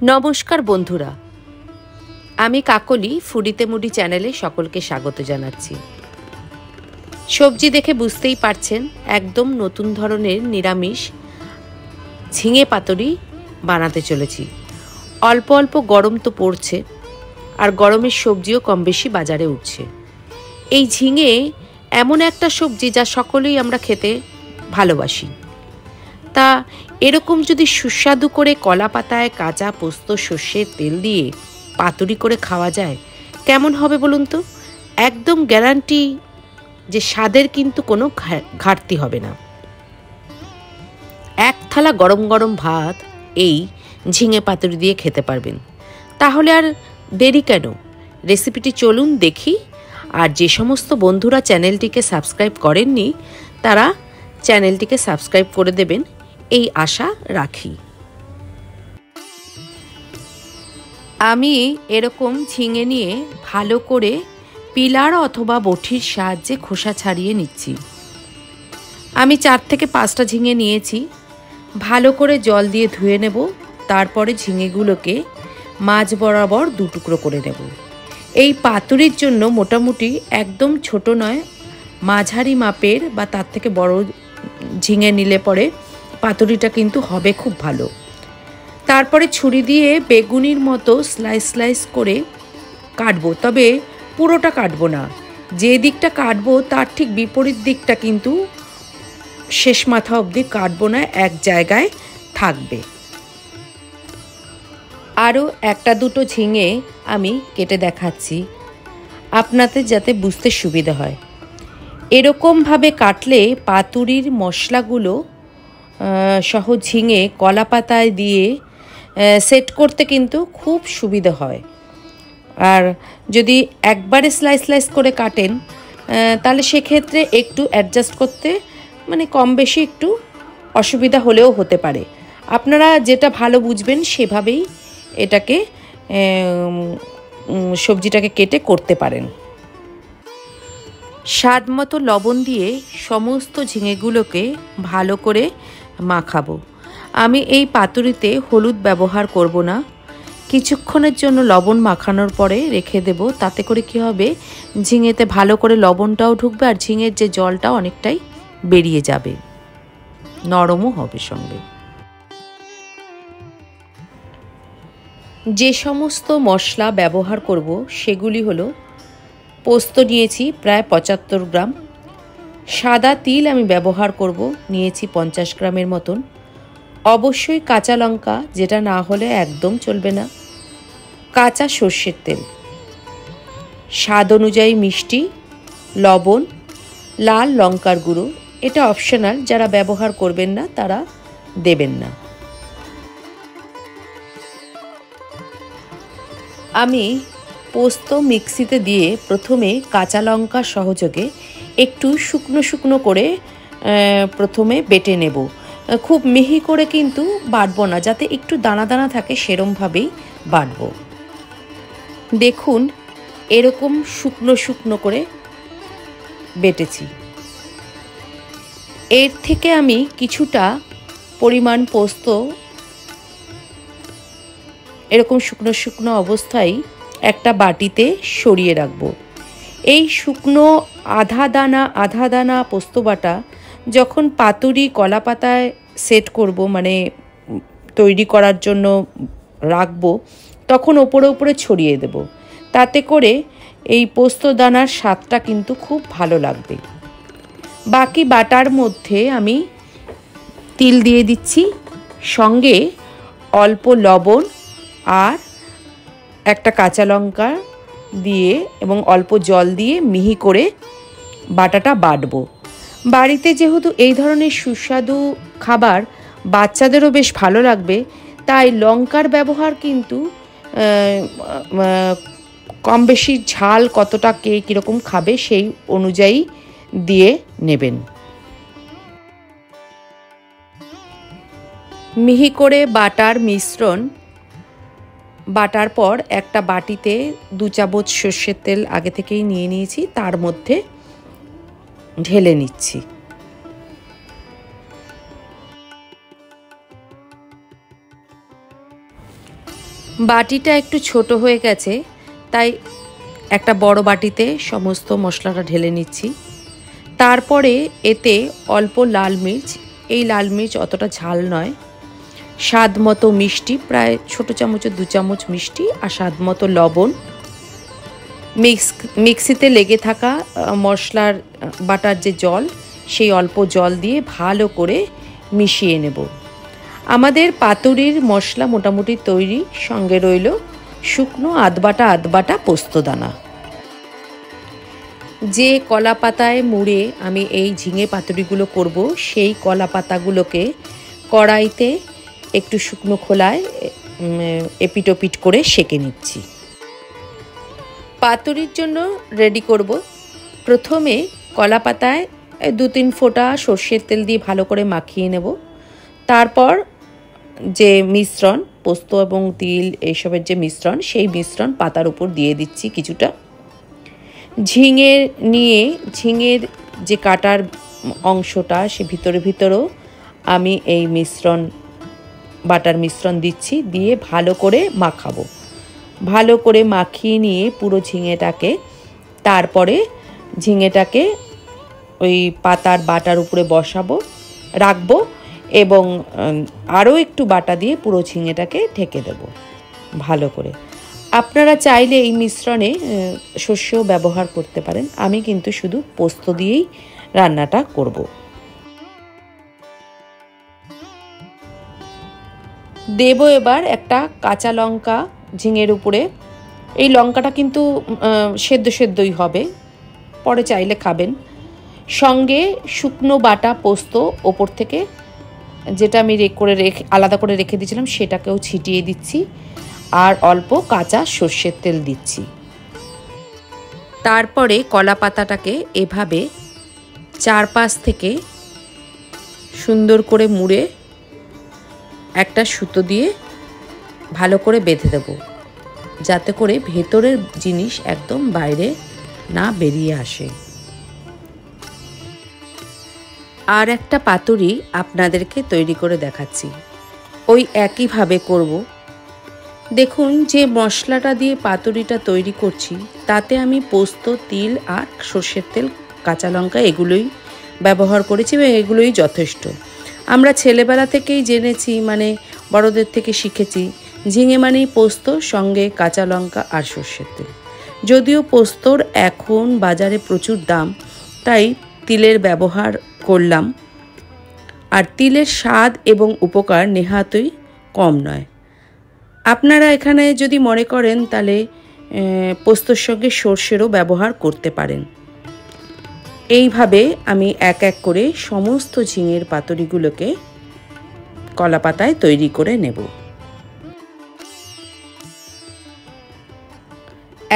नमस्कार बंधुरा आमी काकली फुडिते मुडी चैनेले सकलके स्वागत जानाच्छि। सब्जी देखे बुझतेई पारछेन एकदम नतून धरनेर निरामिष झिंगे पातुरी बानाते चलेछि। अल्प अल्प गरम तो पड़छे और गरमेर सब्जिओ कम बेशी बाजारे उठछे। एई झिंगे एमन एकटा सब्जी जा सकलेई आमरा खेते भालोबासि। ता एरकम जदि सुस्वादु करे कला पाताय काँचा पोस्त सर्षेर तेल दिए पातुरी करे खावा जाए केमन होबे बोलुन तो। एकदम ग्यारांटी जे स्वादेर किन्तु कोनो घाटति होबे ना। एक थाला गरम गरम भात एई झिंगे पातुरी दिए खेते पारबेन। ताहले आर देरी केन, रेसिपिटी चलुन देखी। और जे समस्त बंधुरा चैनलटिके सबस्क्राइब करेननि तारा चैनलटिके सबस्क्राइब करे देबेन এই আশা রাখি। আমি এরকম ঝিঙে নিয়ে ভালো করে পিলার অথবা বটির সাহায্যে খোসা ছাড়িয়ে নিচ্ছি। আমি 4 থেকে 5টা ঝিঙে নিয়েছি। ভালো করে জল দিয়ে ধুয়ে নেব। তারপরে ঝিঙেগুলোকে মাঝ বরাবর 2 টুকরো করে নেব। এই পাতুরির জন্য মোটামুটি একদম ছোট নয়, মাঝারি মাপের বা তার থেকে বড় ঝিঙে নিলে পরে পাতুরিটা কিন্তু হবে খুব ভালো। তারপরে ছুরি দিয়ে বেগুনির মতো স্লাইস স্লাইস করে কাটবো, তবে পুরোটা কাটবো না। যে দিকটা কাটবো তার ঠিক বিপরীত দিকটা কিন্তু শেষ মাথা অবধি কাটবো না, এক জায়গায় থাকবে। আরও একটা দুটো ঝিঙে আমি কেটে দেখাচ্ছি আপনাদের যাতে বুঝতে সুবিধা হয়। এরকমভাবে কাটলে পাতুরির মশলাগুলো সহ ঝিঙে কলা পাতায় দিয়ে সেট করতে কিন্তু খুব সুবিধা হয়। আর যদি একবারে স্লাইস স্লাইস করে কাটেন তাহলে সেক্ষেত্রে একটু অ্যাডজাস্ট করতে মানে কম বেশি একটু অসুবিধা হলেও হতে পারে। আপনারা যেটা ভালো বুঝবেন সেভাবেই এটাকে সবজিটাকে কেটে করতে পারেন। স্বাদ মতো লবণ দিয়ে সমস্ত ঝিঙেগুলোকে ভালো করে মাখাবো। আমি এই পাতুরিতে হলুদ ব্যবহার করব না। কিছুক্ষণের জন্য লবণ মাখানোর পরে রেখে দেব। তাতে করে কি হবে, ঝিঙেতে ভালো করে লবণটাও ঢুকবে আর ঝিঙের যে জলটা অনেকটাই বেরিয়ে যাবে, নরমও হবে সঙ্গে। যে সমস্ত মশলা ব্যবহার করব সেগুলি হলো পোস্ত নিয়েছি প্রায় 75 গ্রাম, সাদা তিল আমি ব্যবহার করব নিয়েছি 50 গ্রামের মতন, অবশ্যই কাঁচা লঙ্কা যেটা না হলে একদম চলবে না, কাঁচা সর্ষের তেল, স্বাদ অনুযায়ী মিষ্টি, লবণ, লাল লঙ্কার গুঁড়ো। এটা অপশনাল, যারা ব্যবহার করবেন না তারা দেবেন না। আমি পোস্ত মিক্সিতে দিয়ে প্রথমে কাঁচা লঙ্কা সহযোগে একটু শুকনো শুকনো করে প্রথমে বেটে নেব। খুব মিহি করে কিন্তু বাটবো না, যাতে একটু দানা দানা থাকে সেরমভাবেই বাটবো। দেখুন এরকম শুকনো শুকনো করে বেটেছি। এর থেকে আমি কিছুটা পরিমাণ পোস্ত এরকম শুকনো শুকনো অবস্থায় একটা বাটিতে সরিয়ে রাখবো। এই শুকনো আধা দানা পোস্ত বাটা যখন পাতুরি কলা পাতায় সেট করব, মানে তৈরি করার জন্য রাখবো, তখন ওপরে ওপরে ছড়িয়ে দেব। তাতে করে এই পোস্ত দানার স্বাদটা কিন্তু খুব ভালো লাগবে। বাকি বাটার মধ্যে আমি তিল দিয়ে দিচ্ছি, সঙ্গে অল্প লবণ আর একটা কাঁচা লঙ্কা দিয়ে এবং অল্প জল দিয়ে মিহি করে বাটাটা বাটবো। বাড়িতে যেহেতু এই ধরনের সুস্বাদু খাবার বাচ্চাদেরও বেশ ভালো লাগবে, তাই লঙ্কার ব্যবহার কিন্তু কম বেশি ঝাল কতটা কে কীরকম খাবে সেই অনুযায়ী দিয়ে নেবেন। মিহি করে বাটার মিশ্রণ বাটার পর একটা বাটিতে 2 চামচ সর্ষের তেল আগে থেকেই নিয়ে নিয়েছি, তার মধ্যে ঢেলে নিচ্ছি। বাটিটা একটু ছোট হয়ে গেছে, তাই একটা বড় বাটিতে সমস্ত মশলাটা ঢেলে নিচ্ছি। তারপরে এতে অল্প লাল মির্চ, এই লাল মির্চ অতটা ঝাল নয়, স্বাদ মতো মিষ্টি, প্রায় ছোটো চামচে 2 চামচ মিষ্টি, আর স্বাদ মতো লবণ, মিক্সিতে লেগে থাকা মশলার বাটার যে জল, সেই অল্প জল দিয়ে ভালো করে মিশিয়ে নেব। আমাদের পাতুরির মশলা মোটামুটি তৈরি। সঙ্গে রইল শুকনো আধবাটা পোস্তদানা। যে কলা পাতায় মুড়ে আমি এই ঝিঙে পাতুরিগুলো করব, সেই কলা পাতাগুলোকে কড়াইতে একটু শুকনো খোলায় এপিটোপিট করে সেঁকে নিচ্ছি। পাতুরির জন্য রেডি করব। প্রথমে কলা পাতায় 2-3 ফোঁটা সর্ষের তেল দিয়ে ভালো করে মাখিয়ে নেব। তারপর যে মিশ্রণ, পোস্ত এবং তিল এইসবের যে মিশ্রণ, সেই মিশ্রণ পাতার উপর দিয়ে দিচ্ছি কিছুটা। ঝিঙে নিয়ে ঝিঙের যে কাটার অংশটা, সে ভিতরেও আমি এই বাটার মিশ্রণ দিচ্ছি, দিয়ে ভালো করে মাখাবো। ভালো করে মাখিয়ে নিয়ে পুরো ঝিঙেটাকে, তারপরে ঝিঙেটাকে ওই পাতার বাটার উপরে রাখবো এবং আরও একটু বাটা দিয়ে পুরো ঝিঙেটাকে ঢেকে দেব ভালো করে। আপনারা চাইলে এই মিশ্রণে সর্ষেও ব্যবহার করতে পারেন, আমি কিন্তু শুধু পোস্ত দিয়েই রান্নাটা করব। দেব এবার একটা কাঁচা লঙ্কা ঝিঙের উপরে। এই লঙ্কাটা কিন্তু সেদ্ধই হবে, পরে চাইলে খাবেন। সঙ্গে শুকনো বাটা পোস্ত ওপর থেকে, যেটা আমি আলাদা করে রেখে দিয়েছিলাম, সেটাকেও ছিটিয়ে দিচ্ছি, আর অল্প কাঁচা সর্ষের তেল দিচ্ছি। তারপরে কলা পাতাটাকে এভাবে চারপাশ থেকে সুন্দর করে মুড়ে একটা সুতো দিয়ে ভালো করে বেঁধে দেব, যাতে করে ভেতরের জিনিস একদম বাইরে না বেরিয়ে আসে। আর একটা পাতুরি আপনাদেরকে তৈরি করে দেখাচ্ছি, ওই একইভাবে করব। দেখুন, যে মশলাটা দিয়ে পাতুরিটা তৈরি করছি, তাতে আমি পোস্ত, তিল আর সর্ষের তেল, কাঁচা লঙ্কা এগুলোই ব্যবহার করেছি এবং এগুলোই যথেষ্ট। আমরা ছেলেবেলা থেকেই জেনেছি, মানে বড়দের থেকে শিখেছি, ঝিঙে মানেই পোস্ত, সঙ্গে কাঁচা লঙ্কা আর সর্ষের তেল। যদিও পোস্তর এখন বাজারে প্রচুর দাম, তাই তিলের ব্যবহার করলাম। আর তিলের স্বাদ এবং উপকার নেহাতই কম নয়। আপনারা এখানে যদি মনে করেন, তাহলে পোস্তর সঙ্গে সর্ষেরও ব্যবহার করতে পারেন। এইভাবে আমি এক এক করে সমস্ত ঝিঙের পাতুরিগুলোকে কলা পাতায় তৈরি করে নেব।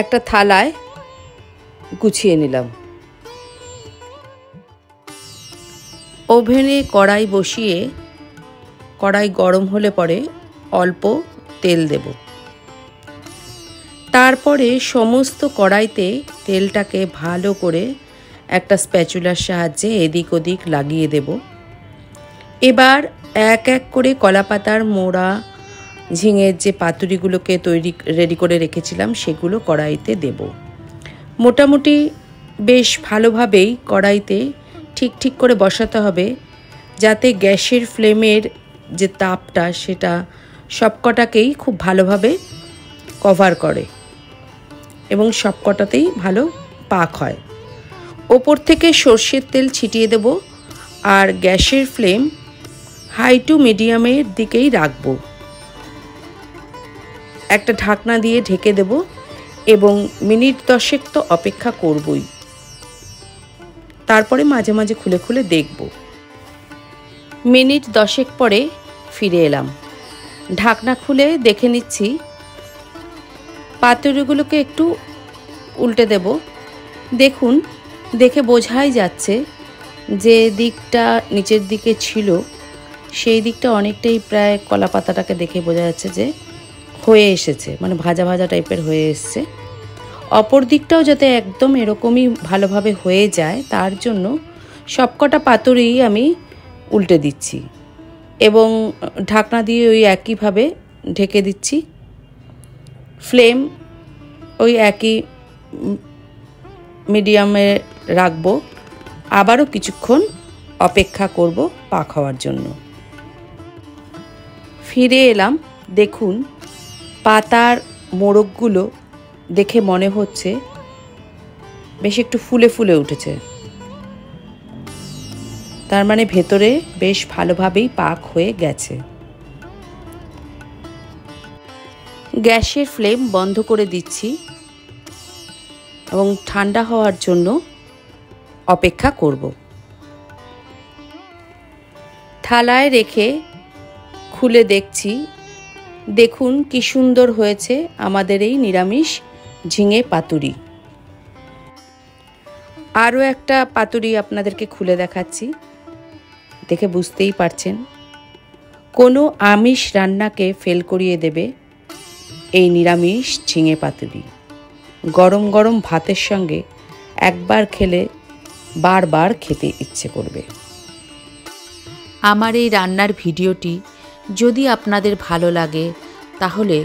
একটা থালায় গুছিয়ে নিলাম। ওভেনে কড়াই বসিয়ে, কড়াই গরম হলে পরে অল্প তেল দেব। তারপরে সমস্ত কড়াইতে তেলটাকে ভালো করে একটা স্প্যাচুলার সাহায্যে এদিক ওদিক লাগিয়ে দেব। এবার এক এক করে কলা পাতার মোড়া ঝিঙের যে পাতুরিগুলোকে রেডি করে রেখেছিলাম, সেগুলো কড়াইতে দেব। মোটামুটি বেশ ভালোভাবেই কড়াইতে ঠিক করে বসাতে হবে, যাতে গ্যাসের ফ্লেমের যে তাপটা, সেটা সবকটাকেই খুব ভালোভাবে কভার করে এবং সবকটাতেই ভালো পাক হয়। ওপর থেকে সর্ষের তেল ছিটিয়ে দেব, আর গ্যাসের ফ্লেম হাই টু মিডিয়ামের দিকেই রাখব। একটা ঢাকনা দিয়ে ঢেকে দেব এবং মিনিট 10 তো অপেক্ষা করবই। তারপরে মাঝে মাঝে খুলে দেখব। মিনিট 10 পরে ফিরে এলাম। ঢাকনা খুলে দেখে নিচ্ছি। পাতুরিগুলোকে একটু উল্টে দেব। দেখুন, দেখে বোঝাই যাচ্ছে যে দিকটা নিচের দিকে ছিল, সেই দিকটা অনেকটাই প্রায় কলা পাতাটাকে দেখে বোঝা যাচ্ছে যে হয়ে এসেছে, মানে ভাজা ভাজা টাইপের হয়ে এসছে। অপর দিকটাও যাতে একদম এরকমই ভালোভাবে হয়ে যায়, তার জন্য সবকটা পাতুরি আমি উল্টে দিচ্ছি এবং ঢাকনা দিয়ে ওই একইভাবে ঢেকে দিচ্ছি। ফ্লেম ওই একই মিডিয়ামে রাখবো। আবারও কিছুক্ষণ অপেক্ষা করব পাক হওয়ার জন্য। ফিরে এলাম। দেখুন পাতার মোড়কগুলো দেখে মনে হচ্ছে বেশ একটু ফুলে ফুলে উঠেছে, তার মানে ভেতরে বেশ ভালোভাবেই পাক হয়ে গেছে। গ্যাসের ফ্লেম বন্ধ করে দিচ্ছি এবং ঠান্ডা হওয়ার জন্য অপেক্ষা করব। থালায় রেখে খুলে দেখছি, দেখুন কি সুন্দর হয়েছে আমাদের এই নিরামিষ ঝিঙে পাতুরি। আরও একটা পাতুরি আপনাদেরকে খুলে দেখাচ্ছি, দেখে বুঝতেই পারছেন কোনো আমিষ রান্নাকে ফেল করিয়ে দেবে এই নিরামিষ ঝিঙে পাতুরি। গরম গরম ভাতের সঙ্গে একবার খেলে বারবার খেতে ইচ্ছে করবে। আমার এই রান্নার ভিডিওটি যদি আপনাদের ভালো লাগে তাহলে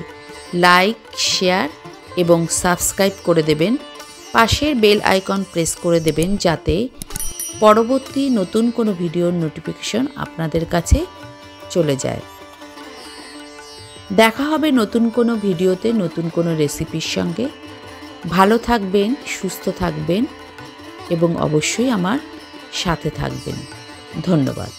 লাইক, শেয়ার এবং সাবস্ক্রাইব করে দেবেন। পাশের বেল আইকন প্রেস করে দেবেন যাতে পরবর্তী নতুন কোনো ভিডিওর নোটিফিকেশন আপনাদের কাছে চলে যায়। দেখা হবে নতুন কোনো ভিডিওতে নতুন কোনো রেসিপির সঙ্গে। ভালো থাকবেন, সুস্থ থাকবেন এবং অবশ্যই আমার সাথে থাকবেন। ধন্যবাদ।